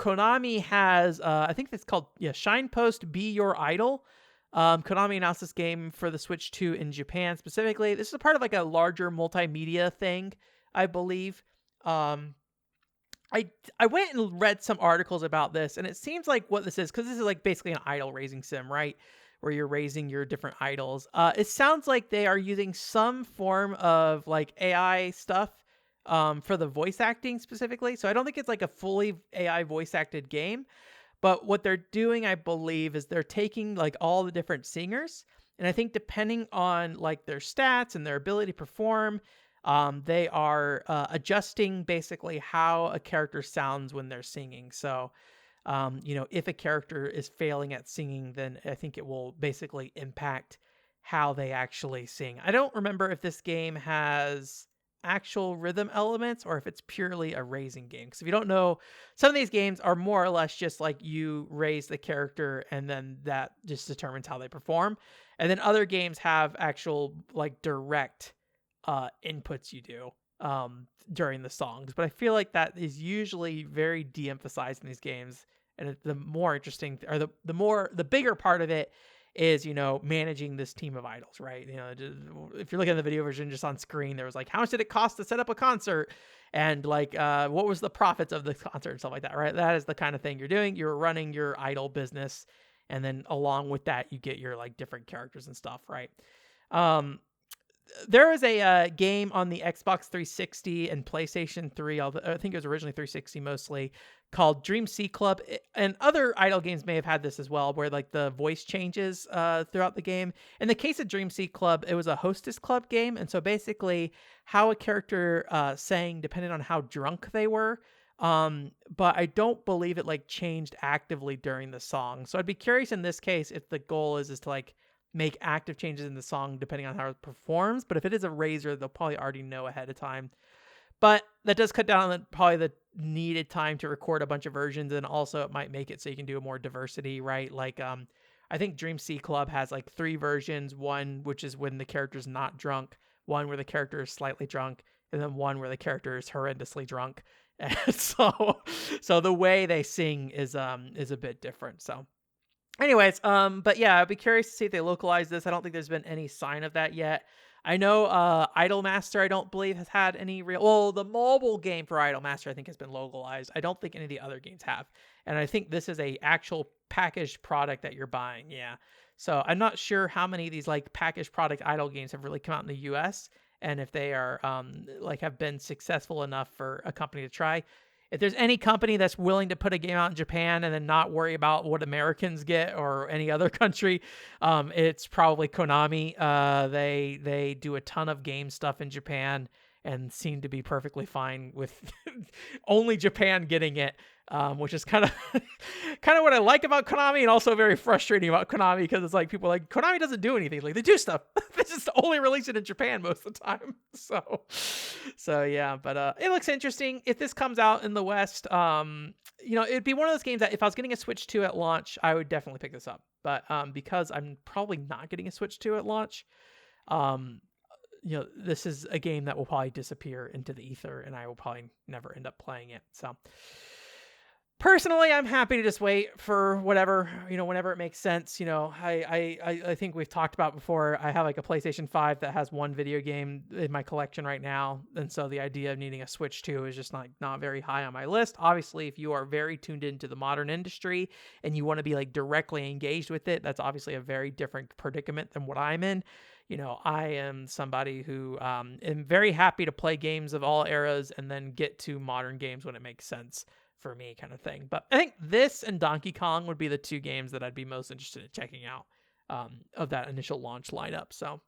Konami has, I think it's called, Shinepost Be Your Idol. Konami announced this game for the Switch 2 in Japan specifically. This is a part of like a larger multimedia thing, I believe. I went and read some articles about this, and it seems like what this is, because this is like basically an idol raising sim, right? Where you're raising your different idols. It sounds like they are using some form of like AI stuff for the voice acting specifically. So I don't think it's like a fully AI voice acted game. But what they're doing, I believe, is they're taking like all the different singers, and I think depending on like their stats and their ability to perform, they are adjusting basically how a character sounds when they're singing. So, if a character is failing at singing, then I think it will basically impact how they actually sing. I don't remember if this game has actual rhythm elements or if it's purely a raising game. Because if you don't know, some of these games are more or less just like you raise the character and then that just determines how they perform. And then other games have actual like direct inputs you do during the songs. But I feel like that is usually very de-emphasized in these games. And the more interesting, or the bigger part of it is, managing this team of idols, right? If you're looking at the video version just on screen, there was like, how much did it cost to set up a concert? And like, what was the profits of the concert and stuff like that, right? That is the kind of thing you're doing. You're running your idol business. And then along with that, you get your like different characters and stuff, right? There is a game on the Xbox 360 and PlayStation 3, although I think it was originally 360 mostly, called Dream Sea Club. And other idle games may have had this as well, where like the voice changes throughout the game. In the case of Dream Sea Club, it was a hostess club game. And so basically how a character sang depended on how drunk they were. But I don't believe it like changed actively during the song. So I'd be curious in this case if the goal is to like make active changes in the song depending on how it performs. But if it is a raiser, they'll probably already know ahead of time. But that does cut down on probably the needed time to record a bunch of versions, and also it might make it so you can do more diversity, right? Like, I think Dream Sea Club has like 3 versions. One which is when the character's not drunk, one where the character is slightly drunk, and then one where the character is horrendously drunk. And so the way they sing is a bit different. So. Anyways, but yeah, I'd be curious to see if they localize this. I don't think there's been any sign of that yet. I know Idolmaster, I don't believe, has had any real... Well, the mobile game for Idolmaster, I think, has been localized. I don't think any of the other games have. And I think this is a actual packaged product that you're buying, yeah. So I'm not sure how many of these like packaged product idol games have really come out in the US, and if they are have been successful enough for a company to try. If there's any company that's willing to put a game out in Japan and then not worry about what Americans get or any other country, it's probably Konami. They do a ton of game stuff in Japan and seem to be perfectly fine with only Japan getting it, which is kind of what I like about Konami, and also very frustrating about Konami, because it's like people are like, Konami doesn't do anything. Like, they do stuff. They just only release it in Japan most of the time. So yeah, but it looks interesting. If this comes out in the West, it'd be one of those games that if I was getting a Switch 2 at launch, I would definitely pick this up. But because I'm probably not getting a Switch 2 at launch, this is a game that will probably disappear into the ether, and I will probably never end up playing it. So personally, I'm happy to just wait for whatever, whenever it makes sense. I think we've talked about before, I have like a PlayStation 5 that has one video game in my collection right now. And so the idea of needing a Switch 2 is just not very high on my list. Obviously, if you are very tuned into the modern industry and you want to be like directly engaged with it, that's obviously a very different predicament than what I'm in. I am somebody who am very happy to play games of all eras and then get to modern games when it makes sense for me, kind of thing. But I think this and Donkey Kong would be the 2 games that I'd be most interested in checking out of that initial launch lineup. So